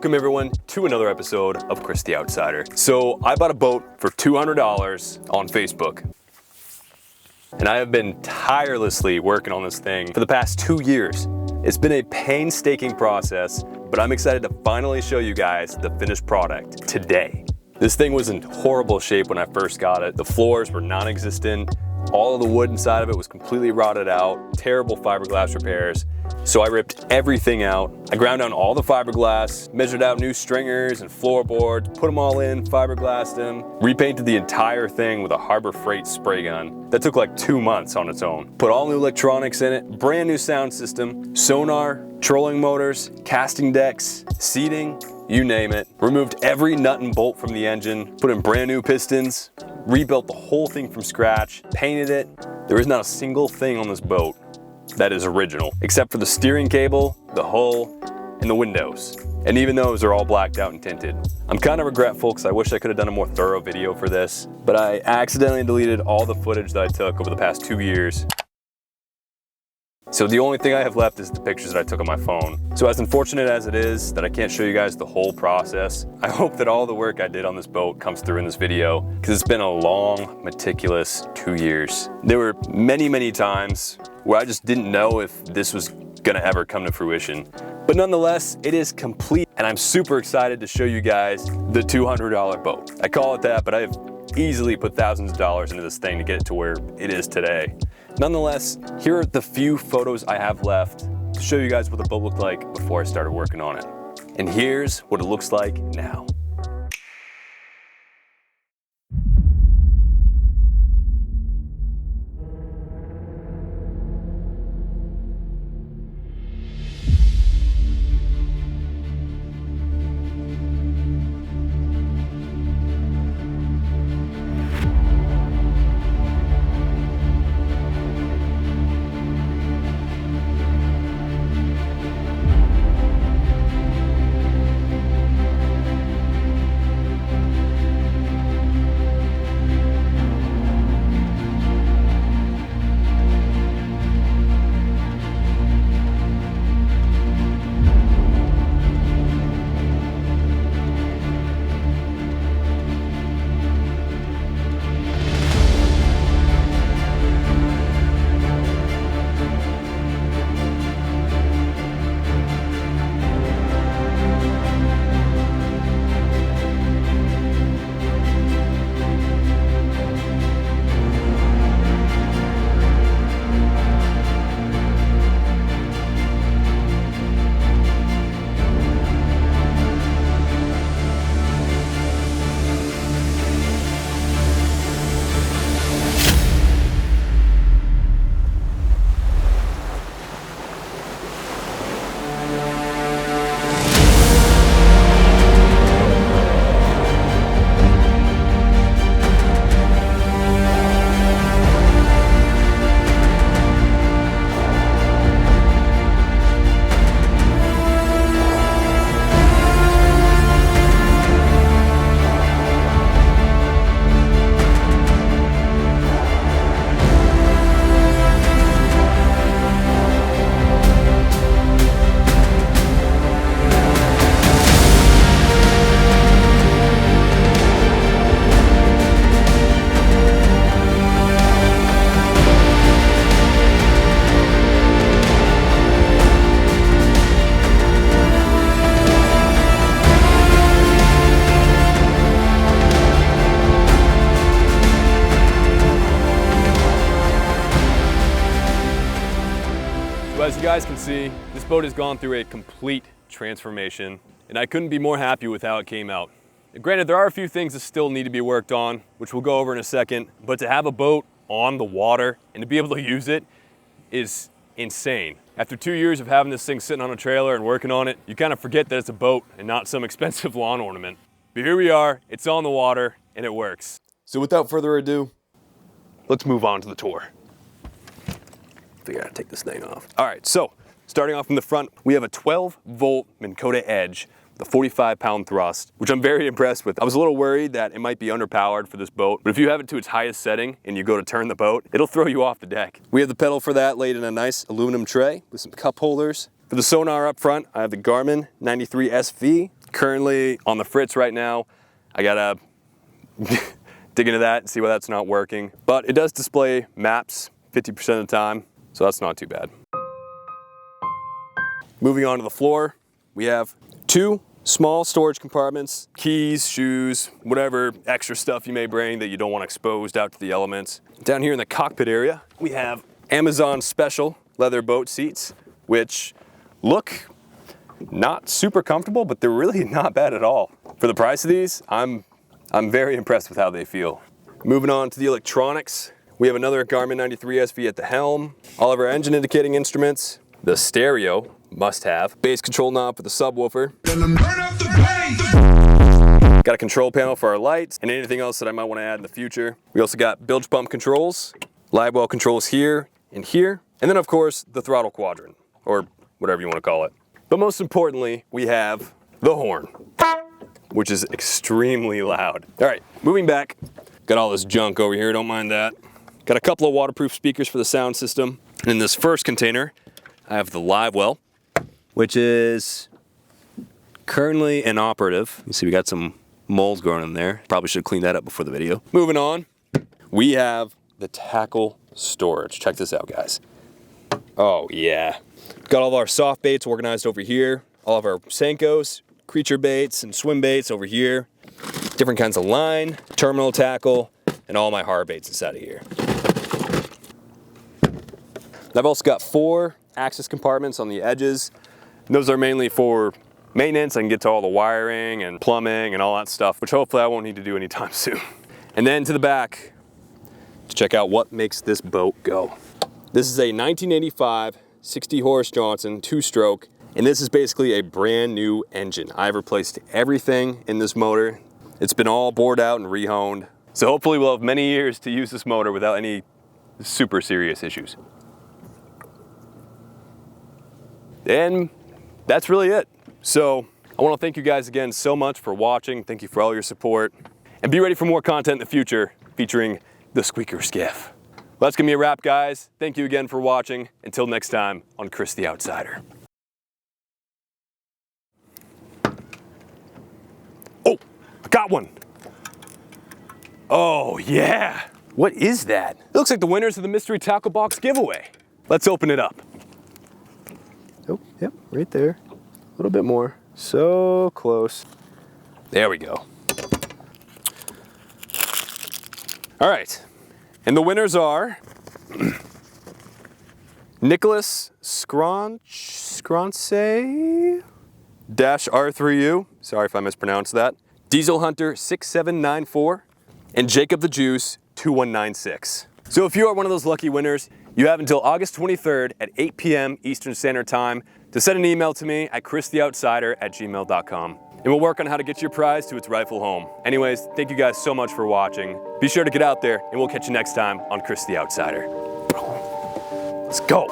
Welcome everyone to another episode of Chris the Outsider. So I bought a boat for $200 on Facebook. And I have been tirelessly working on this thing for the past 2 years. It's been a painstaking process, but I'm excited to finally show you guys the finished product today. This thing was in horrible shape when I first got it. The floors were non-existent. All of the wood inside of it was completely rotted out, terrible fiberglass repairs. So I ripped everything out. I ground down all the fiberglass, measured out new stringers and floorboards, put them all in, fiberglassed them, repainted the entire thing with a Harbor Freight spray gun. That took like 2 months on its own. Put all new electronics in it, brand new sound system, sonar, trolling motors, casting decks, seating, you name it. Removed every nut and bolt from the engine, put in brand new pistons, rebuilt the whole thing from scratch, painted it. There is not a single thing on this boat that is original, except for the steering cable, the hull, and the windows. And even those are all blacked out and tinted. I'm kind of regretful because I wish I could have done a more thorough video for this, but I accidentally deleted all the footage that I took over the past 2 years. So the only thing I have left is the pictures that I took on my phone. So as unfortunate as it is that I can't show you guys the whole process, I hope that all the work I did on this boat comes through in this video, because it's been a long, meticulous 2 years. There were many times where I just didn't know if this was gonna ever come to fruition. But nonetheless, it is complete, and I'm super excited to show you guys the $200 boat. I call it that, but I have easily put thousands of dollars into this thing to get it to where it is today. Nonetheless, here are the few photos I have left to show you guys what the boat looked like before I started working on it. And here's what it looks like now. As you guys can see, this boat has gone through a complete transformation, and I couldn't be more happy with how it came out. Granted, there are a few things that still need to be worked on, which we'll go over in a second, but to have a boat on the water and to be able to use it is insane. After 2 years of having this thing sitting on a trailer and working on it, you kind of forget that it's a boat and not some expensive lawn ornament. But here we are, it's on the water, and it works. So without further ado, let's move on to the tour. Figure out how to take this thing off. All right, so starting off from the front, we have a 12-volt Minn Kota Edge with a 45-pound thrust, which I'm very impressed with. I was a little worried that it might be underpowered for this boat, but if you have it to its highest setting and you go to turn the boat, it'll throw you off the deck. We have the pedal for that laid in a nice aluminum tray with some cup holders. For the sonar up front, I have the Garmin 93SV. currently on the fritz right now. I gotta dig into that and see why that's not working. But it does display maps 50% of the time, so that's not too bad. Moving on to the floor, we have 2 small storage compartments, keys, shoes, whatever extra stuff you may bring that you don't want exposed out to the elements. Down here in the cockpit area, we have Amazon special leather boat seats, which look not super comfortable, but they're really not bad at all. For the price of these, I'm very impressed with how they feel. Moving on to the electronics, we have another Garmin 93 SV at the helm, all of our engine indicating instruments, the stereo, must have, bass control knob for the subwoofer, got a control panel for our lights, and anything else that I might want to add in the future. We also got bilge pump controls, live well controls here and here, and then of course the throttle quadrant, or whatever you want to call it. But most importantly, we have the horn, which is extremely loud. All right, moving back, got all this junk over here, don't mind that. Got a couple of waterproof speakers for the sound system. And in this first container, I have the live well, which is currently inoperative. You see we got some molds growing in there. Probably should clean that up before the video. Moving on, we have the tackle storage. Check this out, guys. Oh yeah. Got all of our soft baits organized over here. All of our Senkos, creature baits and swim baits over here. Different kinds of line, terminal tackle, and all my hard baits inside of here. I've also got 4 access compartments on the edges. And those are mainly for maintenance. I can get to all the wiring and plumbing and all that stuff, which hopefully I won't need to do anytime soon. And then to the back to check out what makes this boat go. This is a 1985 60 horse Johnson 2-stroke, and this is basically a brand new engine. I've replaced everything in this motor. It's been all bored out and rehoned. So hopefully we'll have many years to use this motor without any super serious issues. And that's really it. So I want to thank you guys again so much for watching. Thank you for all your support. And be ready for more content in the future featuring the Squeaker Skiff. Well, that's going to be a wrap, guys. Thank you again for watching. Until next time on Chris the Outsider. Oh, I got one. Oh, yeah. What is that? It looks like the winners of the mystery tackle box giveaway. Let's open it up. Oh, yep, right there. A little bit more. So close. There we go. All right. And the winners are Nicholas Scronce-R3U, sorry if I mispronounced that, Diesel Hunter 6794, and Jacob the Juice 2196. So if you are one of those lucky winners, you have until August 23rd at 8 p.m. Eastern Standard Time to send an email to me at christheoutsider@gmail.com. And we'll work on how to get your prize to its rightful home. Anyways, thank you guys so much for watching. Be sure to get out there, and we'll catch you next time on Chris the Outsider. Let's go.